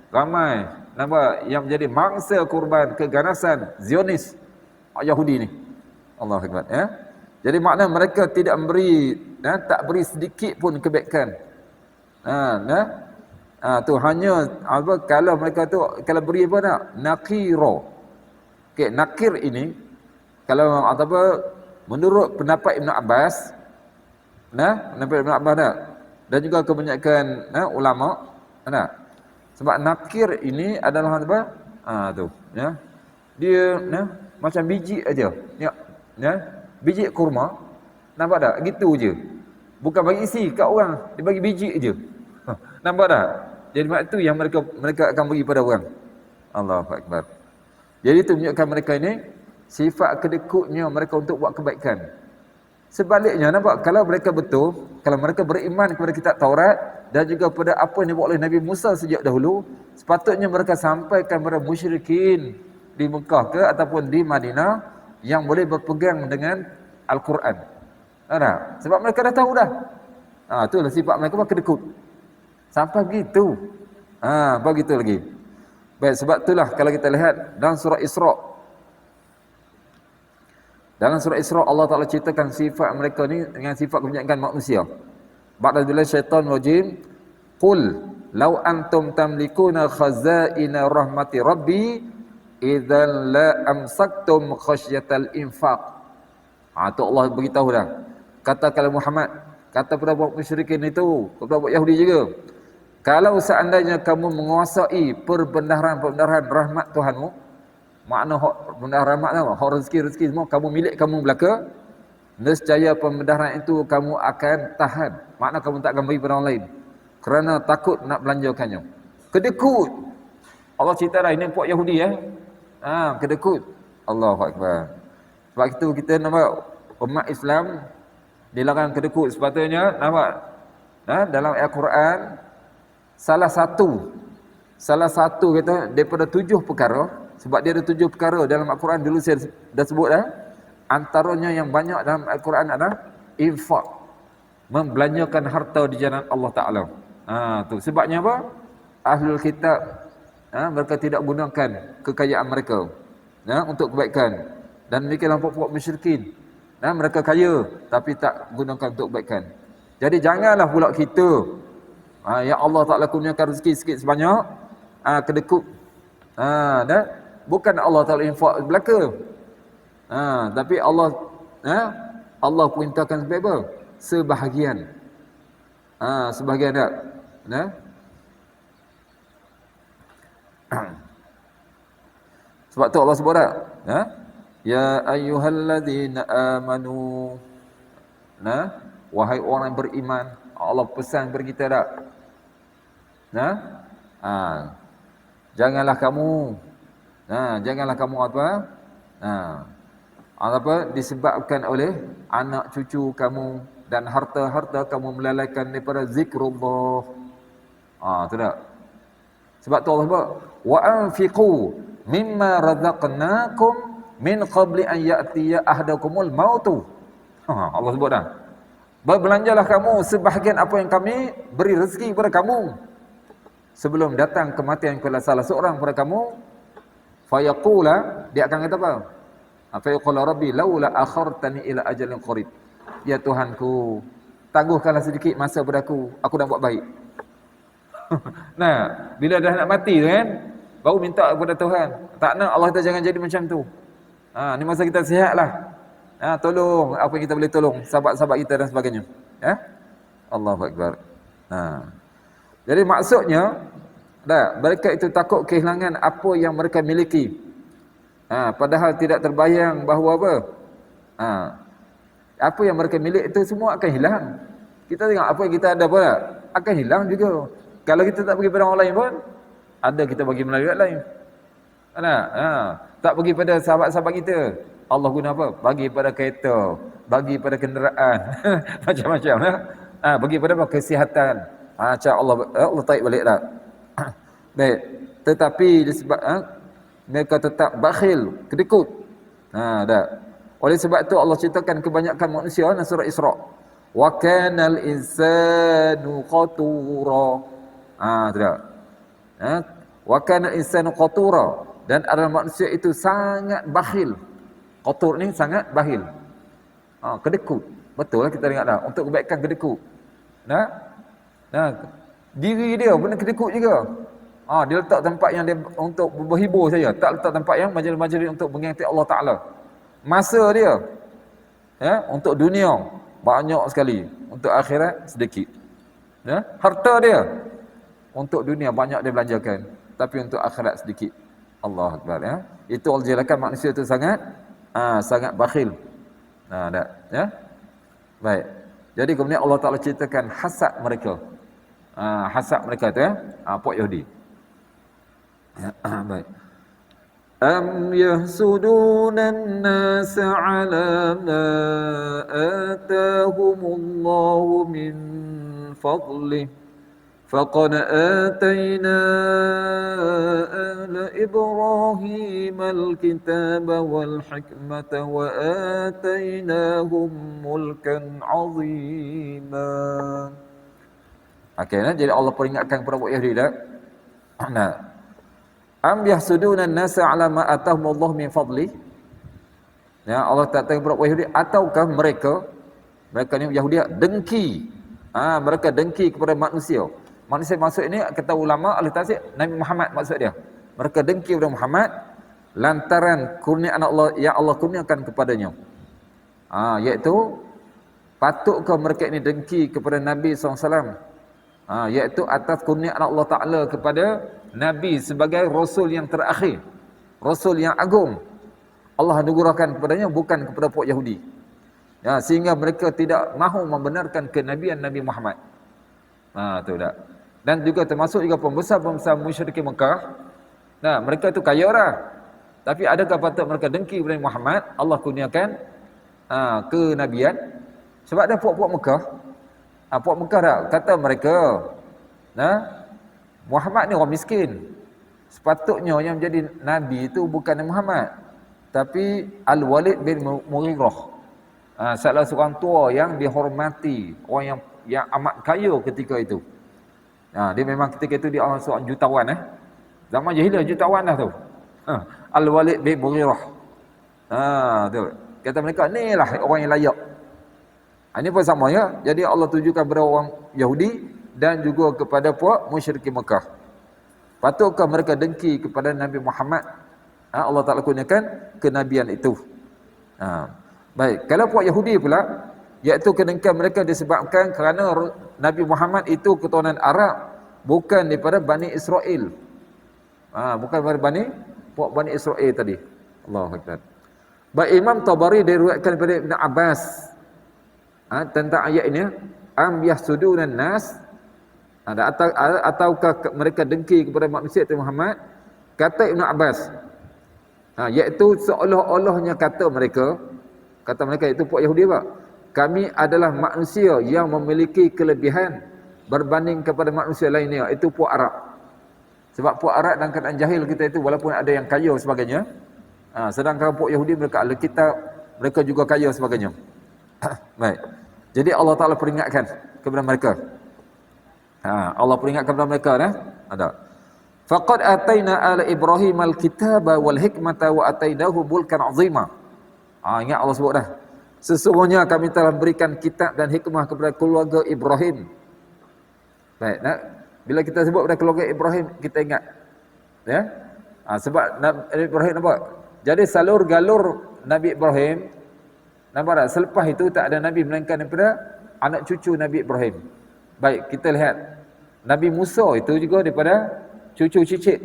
ramai, nampak, yang menjadi mangsa korban keganasan Zionis Yahudi ni. Allahu Akbar. Jadi makna mereka tidak memberi, tak beri sedikit pun kebaikan. Tu hanya kalau mereka tu kalau beri apa nak? Nakiro. Okey, nakir ini kalau menurut pendapat Ibn Abbas, pendapat Ibn Abbas dan juga kebanyakan ulama, sebab nakir ini adalah apa? Tu, dia macam biji aja. Biji kurma. Nampak tak? Gitu je. Bukan bagi isi kat orang, dia bagi biji aja. Nampak tak? Jadi mak itu yang mereka akan bagi pada orang. Allahu Akbar. Jadi itu menunjukkan mereka ini sifat kedekutnya mereka untuk buat kebaikan. Sebaliknya, nampak, kalau mereka betul, kalau mereka beriman kepada kitab Taurat dan juga pada apa yang dibuat oleh Nabi Musa sejak dahulu, sepatutnya mereka sampaikan kepada musyrikin di Mekah ke ataupun di Madinah yang boleh berpegang dengan Al-Quran. Sebab mereka dah tahu dah. Itulah sifat mereka, kedekut. Sampai begitu. Begitu lagi. Baik, sebab itulah kalau kita lihat dalam surah Isra'. Dalam surah Isra' Allah Ta'ala ceritakan sifat mereka ni dengan sifat kebanyakan manusia. Ba'da billahi syaitan rajim. Qul law antum tamlikuna khazaina rahmati rabbi idzan la amsaktum khasyatal infaq. Tu Allah beritahu dah. Katakanlah Muhammad, kata kepada buat musyrikin itu, kepada buat Yahudi juga, kalau seandainya kamu menguasai perbendaharaan rahmat Tuhanmu, makna perbendaharaan rahmat tu, hak rezeki semua kamu milik kamu belaka, nescaya perbendaharaan itu kamu akan tahan. Makna kamu tak akan bagi pada orang lain kerana takut nak belanjakannya. Kedekut. Allah cerita dah, ini puak Yahudi kedekut. Allahu Akbar. Sebab itu kita nampak umat Islam dilarang kedekut. Sepatutnya nampak dalam ayat Quran salah satu kata daripada 7 perkara, sebab dia ada 7 perkara dalam Al-Quran, dulu saya dah sebut dah. Antaranya yang banyak dalam Al-Quran adalah infak, membelanjakan harta di jalan Allah Ta'ala. Tu sebabnya apa? Ahlul kitab mereka tidak gunakan kekayaan mereka untuk kebaikan, dan demikianlah puak-puak musyrikin, mereka kaya tapi tak gunakan untuk kebaikan. Jadi janganlah pula kita yang Allah Ta'ala kurniakan rezeki sikit sebanyak kedekut. Bukan Allah Ta'ala infak belaka, tapi Allah perintahkan sebagai apa? Sebahagian. Sebahagian tak? Sebab tu Allah sebut tak? Ya ayyuhalladzina amanu. Wahai orang yang beriman, Allah pesan kepada kita tak? Nah, janganlah kamu apa? Apa disebabkan oleh anak cucu kamu dan harta-harta kamu melalaikan daripada zikrullah. Tu tak? Sebab tu Allah sebut wa anfiqu mimma razaqnakum min qabli an ya'tiya ahadakumul mautu. Allah sebut dah. Berbelanjalah kamu sebahagian apa yang kami beri rezeki kepada kamu sebelum datang kematian kepada salah seorang kepada kamu. Fayaqula, dia akan kata apa? Fayaqula rabbi laula akhartani ila ajalin qarib. Ya Tuhanku, tangguhkanlah sedikit masa padaku, aku nak buat baik. Nah, bila dah nak mati tu kan, baru minta kepada Tuhan. Tak nak Allah kata jangan jadi macam tu. Ni masa kita sihatlah. Tolong apa yang kita boleh tolong sahabat-sahabat kita dan sebagainya. Allahu akbar. Jadi maksudnya mereka itu takut kehilangan apa yang mereka miliki. Padahal tidak terbayang bahawa apa yang mereka milik itu semua akan hilang. Kita tengok apa yang kita ada pun akan hilang juga. Kalau kita tak bagi pada orang lain pun, ada kita bagi melalui orang lain. Tak bagi pada sahabat-sahabat kita, Allah guna apa? Bagi pada kereta, bagi pada kenderaan, macam-macam. Bagi pada apa? Kesihatan. Macam Allah tarik balik tak? Baik. Tetapi disebab mereka tetap bakhil, kedekut. Tak. Oleh sebab itu Allah ceritakan kebanyakan manusia dalam surah Isra. Wa kanal insanu qatura. Tidak. Wa kanal insanu qatura, dan adalah manusia itu sangat bakhil. Qatur ni sangat bakhil. Kedekut. Betul lah kita dengar dah. Untuk kebaikan kedekut. Diri dia pun kedekut juga. Dia letak tempat yang dia untuk berhibur saja, tak letak tempat yang majlis-majlis untuk mengingati Allah Taala. Masa dia untuk dunia banyak sekali, untuk akhirat sedikit. Harta dia untuk dunia banyak dia belanjakan, tapi untuk akhirat sedikit. Allah Akbar. Itu Allah jelaskan manusia itu sangat bakhil. Baik. Jadi kemudian Allah Taala ceritakan hasad mereka. Hasad mereka tu puak Yahudi. Baik. Am yahsudunan nas ala ma atahumullahu min fadlih faqad atayna ala Ibrahim al-kitaba wal hikmata wa atainahum mulkan azima. Jadi Allah peringatkan kepada orang Yahudi dah. Am yahsudunan nasa ala ma atahumullah min fadli. Allah tak tanya kepada orang Yahudi, ataukah mereka ni Yahudi dengki. Mereka dengki kepada manusia. Manusia maksud ini kata ulama ahli tafsir Nabi Muhammad maksud dia. Mereka dengki kepada Muhammad lantaran kurniaan Allah yang Allah kurniakan kepadanya. Iaitu patutkah mereka ini dengki kepada Nabi SAW? Iaitu atas kurniaan Allah Ta'ala kepada Nabi sebagai Rasul yang terakhir, Rasul yang agung. Allah anugerahkan kepadanya, bukan kepada puak Yahudi. Sehingga mereka tidak mahu membenarkan kenabian Nabi Muhammad. Tu tak. Dan juga termasuk juga pembesar-pembesar musyrik Mekah. Mereka tu kaya orang. Tapi adakah patut mereka dengki kepada Muhammad? Allah kurniakan kenabian. Sebab ada puak-puak Mekah. Puak Mekah tak kata mereka, Muhammad ni orang miskin. Sepatutnya yang menjadi Nabi itu bukan Muhammad, tapi Al-Walid bin Mughirah. Salah seorang tua yang dihormati, orang yang amat kaya ketika itu. Dia memang ketika itu dia orang seorang jutawan. Zaman jahiliah jutawan dah tu. Al-Walid bin Mughirah. Tu. Kata mereka, ni lah orang yang layak. Ini pun sama ya. Jadi Allah tujukan kepada orang Yahudi dan juga kepada puak musyrikin Mekah. Patutkah mereka dengki kepada Nabi Muhammad? Allah Ta'ala kurniakan kenabian itu. Baik, kalau puak Yahudi pula, iaitu kedengkian mereka disebabkan kerana Nabi Muhammad itu keturunan Arab, bukan daripada Bani Israel. Bukan daripada puak Bani Israel tadi. Allahu Akbar. Baik, Imam Tabari diriwayatkan daripada Ibn Abbas. tentang ayat ini, am yahsudunan nas, ataukah mereka dengki kepada manusia itu Muhammad? Kata Ibn Abbas, iaitu seolah-olahnya kata mereka itu puak Yahudi pak, kami adalah manusia yang memiliki kelebihan berbanding kepada manusia lainnya, itu puak Arab. Sebab puak Arab dalam keadaan jahil kita itu, walaupun ada yang kaya sebagainya, sedangkan puak Yahudi mereka ahli kitab, mereka juga kaya sebagainya. Baik. Jadi Allah Ta'ala peringatkan kepada mereka. Allah peringatkan kepada mereka ada. Faqad ataina ala Ibrahim al-kitaba wal hikmata wa atainahu mulkan azima. Ingat Allah sebut dah. Sesungguhnya kami telah berikan kitab dan hikmah kepada keluarga Ibrahim. Baik, bila kita sebut pada keluarga Ibrahim, kita ingat. Ya? Sebab Nabi Ibrahim nampak. Jadi salur galur Nabi Ibrahim, nampak tak? Selepas itu tak ada Nabi melainkan daripada anak cucu Nabi Ibrahim. Baik, kita lihat. Nabi Musa itu juga daripada cucu cicit.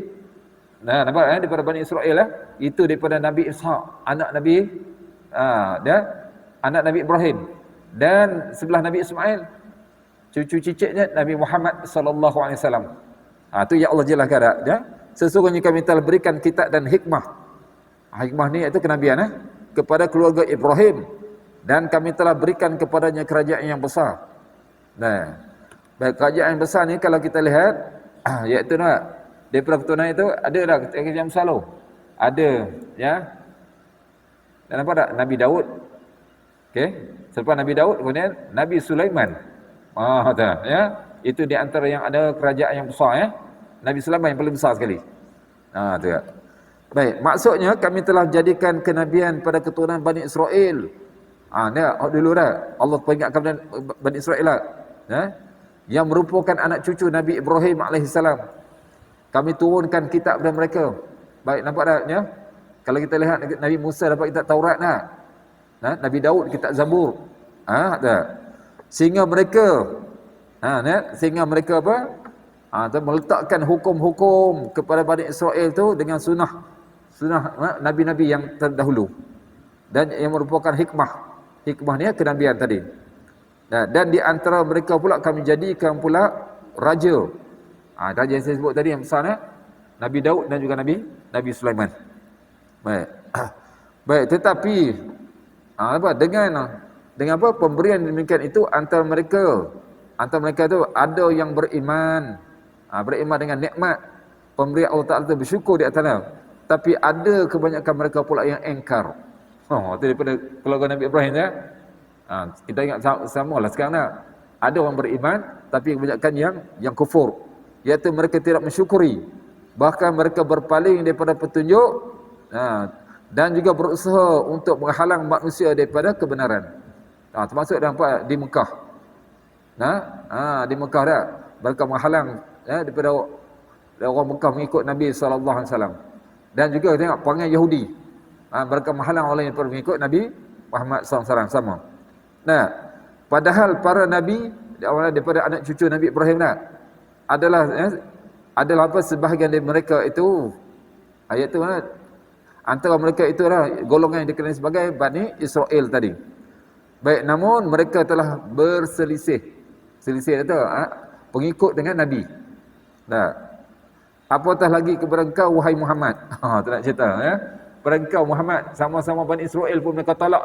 Nampak daripada Bani Israel itu daripada Nabi Ishaq, anak Nabi anak Nabi Ibrahim. Dan sebelah Nabi Ismail, cucu cicitnya Nabi Muhammad sallallahu alaihi wasallam. Tu ya Allah jelaskan sesungguhnya kami telah berikan kitab dan hikmah. Hikmah ni iaitu kenabian kepada keluarga Ibrahim, dan kami telah berikan kepadanya kerajaan yang besar. Baik, kerajaan yang besar ni kalau kita lihat iaitu daripada keturunan itu ada dah kerajaan besar lalu. Ada dan nampak tak Nabi Daud. Okey, selepas Nabi Daud kemudian Nabi Sulaiman. Itu di antara yang ada kerajaan yang besar Nabi Sulaiman yang paling besar sekali. Tu ya. Baik, maksudnya kami telah jadikan kenabian pada keturunan Bani Israel. Dulu Allah peringatkan Bani Israel yang merupakan anak cucu Nabi Ibrahim alaihissalam. Kami turunkan kitab kepada mereka. Baik, nampak tak Kalau kita lihat Nabi Musa dapat kitab Taurat Nabi Daud kitab Zabur. Sehingga mereka meletakkan hukum-hukum kepada Bani Israel tu dengan sunnah nabi-nabi yang terdahulu, dan yang merupakan hikmah ni kenabian tadi. Dan di antara mereka pula kami jadikan pula raja. Raja yang saya sebut tadi yang besar Nabi Daud dan juga Nabi Sulaiman. Baik, tetapi dengan pemberian demikian itu antara mereka itu ada yang beriman dengan nikmat pemberian Allah Ta'ala itu, bersyukur di atasnya, tapi ada kebanyakan mereka pula yang engkar. Itu daripada keluarga Nabi Ibrahim kita ingat samalah sekarang ada orang beriman tapi kebanyakan yang kufur, iaitu mereka tidak mensyukuri, bahkan mereka berpaling daripada petunjuk dan juga berusaha untuk menghalang manusia daripada kebenaran. Termasuk nampak di Mekah. Di Mekah mereka menghalang daripada orang Mekah mengikut Nabi sallallahu alaihi wasallam. Dan juga tengok perangai Yahudi. Mereka menghalang orang yang mengikut Nabi Muhammad sallallahu alaihi wasallam sama. Padahal para nabi daripada anak cucu Nabi Ibrahim adalah sebahagian dari mereka itu iaitu antara mereka itu golongan yang dikenali sebagai Bani Israel tadi. Baik, namun mereka telah berselisih itu pengikut dengan Nabi. Apatah lagi kepada engkau wahai Muhammad. Tu nak cerita kepada engkau Muhammad, sama-sama Bani Israel pun mereka tolak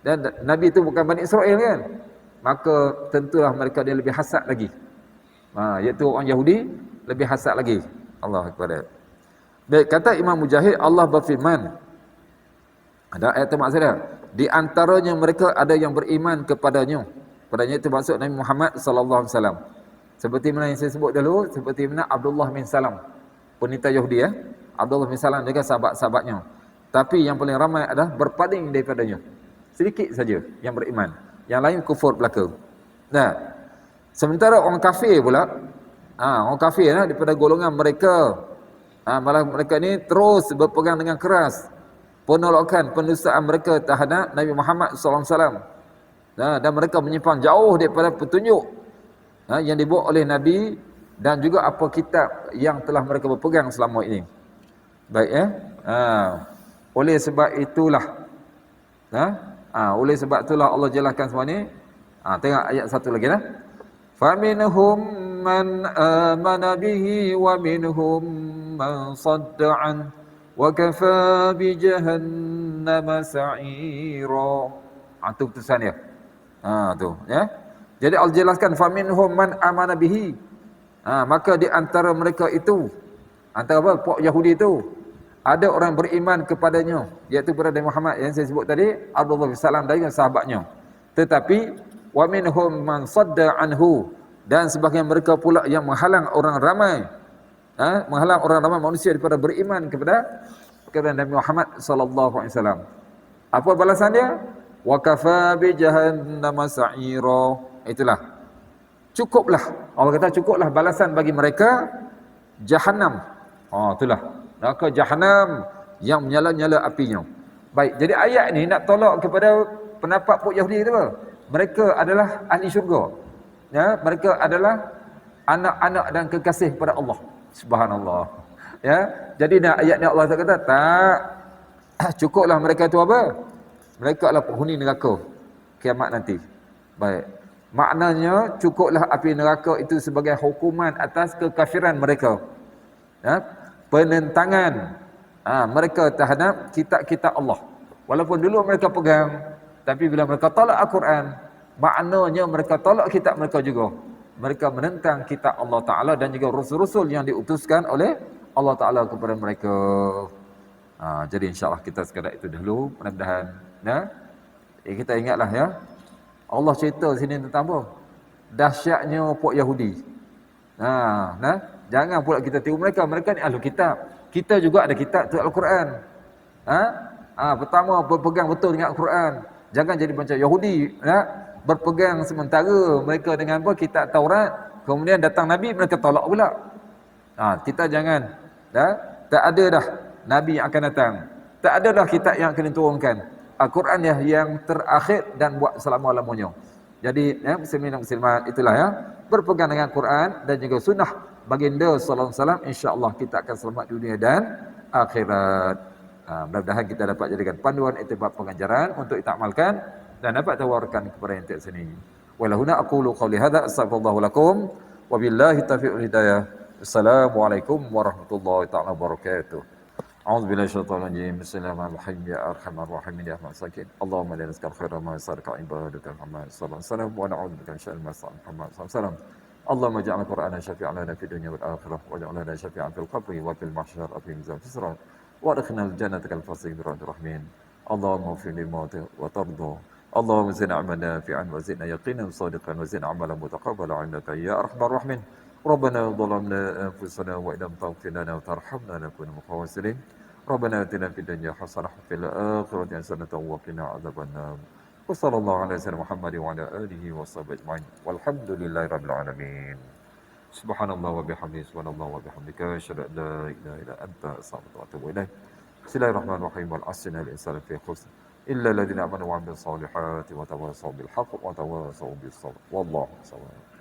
dan Nabi itu bukan Bani Israel kan, maka tentulah mereka dia lebih hasad lagi. Iaitu orang Yahudi lebih hasad lagi. Allahu Akbar. Baik, kata Imam Mujahid, Allah berfirman, ada ayat itu maksudnya, di antaranya mereka ada yang beriman kepadanya itu maksud Nabi Muhammad sallallahu alaihi wasallam. Seperti mana yang saya sebut dulu, seperti mana Abdullah bin Salam, penita Yahudi Abdullah bin Salam juga sahabat-sahabatnya. Tapi yang paling ramai adalah berpaling daripadanya. Sedikit saja yang beriman, yang lain kufur belaka. Sementara orang kafir pula, orang kafir daripada golongan mereka, malah mereka ni terus berpegang dengan keras penolakan, pendustaan mereka terhadap Nabi Muhammad sallallahu alaihi wasallam. Dan mereka menyimpang jauh daripada petunjuk yang dibawa oleh Nabi dan juga apa kitab yang telah mereka berpegang selama ini. Baik oleh sebab itulah Oleh sebab itulah Allah jelaskan semua ni. Tengok ayat satu lagi dah. Faminhum man amana bihi wa minhum man sadda an wa kafa bi jahannam sa'ira. Tu putusan dia. Tu ya. Jadi Allah jelaskan faminhum man amana bihi. Maka di antara mereka itu, antara apa? Pok Yahudi itu, ada orang beriman kepadanya, iaitu kepada Muhammad yang saya sebut tadi, Abdullah bin Salam dan sahabatnya. Tetapi wa minhum man sadda anhu, dan sebahagian mereka pula yang menghalang orang ramai, menghalang orang ramai manusia daripada beriman kepada Nabi Muhammad sallallahu alaihi wasallam. Apa balasan dia? Wa kafa bi jahannam sa'ira. Itulah. Cukuplah. Allah kata cukuplah balasan bagi mereka Jahannam. Itulah. Neraka Jahannam yang menyala-nyala apinya. Baik, jadi ayat ni nak tolak kepada pendapat Pok Yahudi itu apa? Mereka adalah ahli syurga. Ya, mereka adalah anak-anak dan kekasih kepada Allah. Subhanallah. Ya, jadi nak ayat ni Allah kata tak cukuplah mereka itu apa? Mereka adalah penghuni neraka kiamat nanti. Baik. Maknanya cukuplah api neraka itu sebagai hukuman atas kekafiran mereka. Ya, penentangan mereka terhadap kitab-kitab Allah. Walaupun dulu mereka pegang, tapi bila mereka tolak Al-Quran, maknanya mereka tolak kitab mereka juga. Mereka menentang kitab Allah Ta'ala dan juga rasul-rasul yang diutuskan oleh Allah Ta'ala kepada mereka. Jadi insyaAllah kita sekadar itu dahulu. Mudah-mudahan kita ingatlah ya, Allah cerita sini tentang apa? Dahsyatnya Pok Yahudi. Jangan pula kita tiru mereka. Mereka ni ahli kitab. Kita juga ada kitab tu Al-Quran. Pertama berpegang betul dengan Al-Quran. Jangan jadi macam Yahudi, berpegang sementara mereka dengan apa? Kitab Taurat. Kemudian datang Nabi, mereka tolak pula. Kita jangan. Tak ada dah Nabi yang akan datang. Tak ada dah kitab yang akan diturunkan. Al-Quran yang terakhir dan buat selama-lamanya. Jadi muslimin dan muslimat, itulah ya, berpegang dengan Quran dan juga sunnah baginda sallallahu alaihi wasallam, insya-Allah kita akan selamat dunia dan akhirat. Mudah-mudahan kita dapat jadikan panduan iktibar pengajaran untuk kita amalkan dan dapat tawarkan kepada yang tak sini. Walahuna aqulu qawli hadza astaghfirullah lakum wa billahi taufiq wal hidayah. Assalamualaikum warahmatullahi taala wabarakatuh. أعوذ بالله الشيطان الرجيم بسم الله الرحمن الرحيم يا أرحم الراحمين يا أرحم الراحمين اللهم لا نسألك خير ما يسألك عبادك محمد صلى الله عليه وسلم ونعوذ بك من شر ما يسأل محمد صلى الله عليه وسلم اللهم اجعل القرآن شفيعا لنا في الدنيا والآخرة واجعل لنا شفيعا في القبر وفي المحشر وفي ميزان في الصراط وادخلنا الجنة كالفصل برحمتك الرحمن اللهم اغفر لما وترضى اللهم زدنا علما نافعا وزدنا يقينا صادقا وزدنا عملا متقبلا عندك يا أرحم الراحمين ربنا ظلمنا أنفسنا وإن لم تغفر لنا وترحمنا لنكون من الخاسرين ربنا آتنا في الدنيا حسنة وفي الآخرة حسنة وقنا عذاب النار وصلى الله على سيدنا محمد وعلى آله وصحبه أجمعين والحمد لله رب العالمين سبحان الله وبحمده سبحان الله وبحمدك أشهد أن لا إله إلا أنت أستغفرك وأتوب إليك بسم الله الرحمن الرحيم والعصر الإنسان في خسر إلا الذين آمنوا وعملوا الصالحات وتواصوا بالحق وتواصوا بالصبر والله سبحانه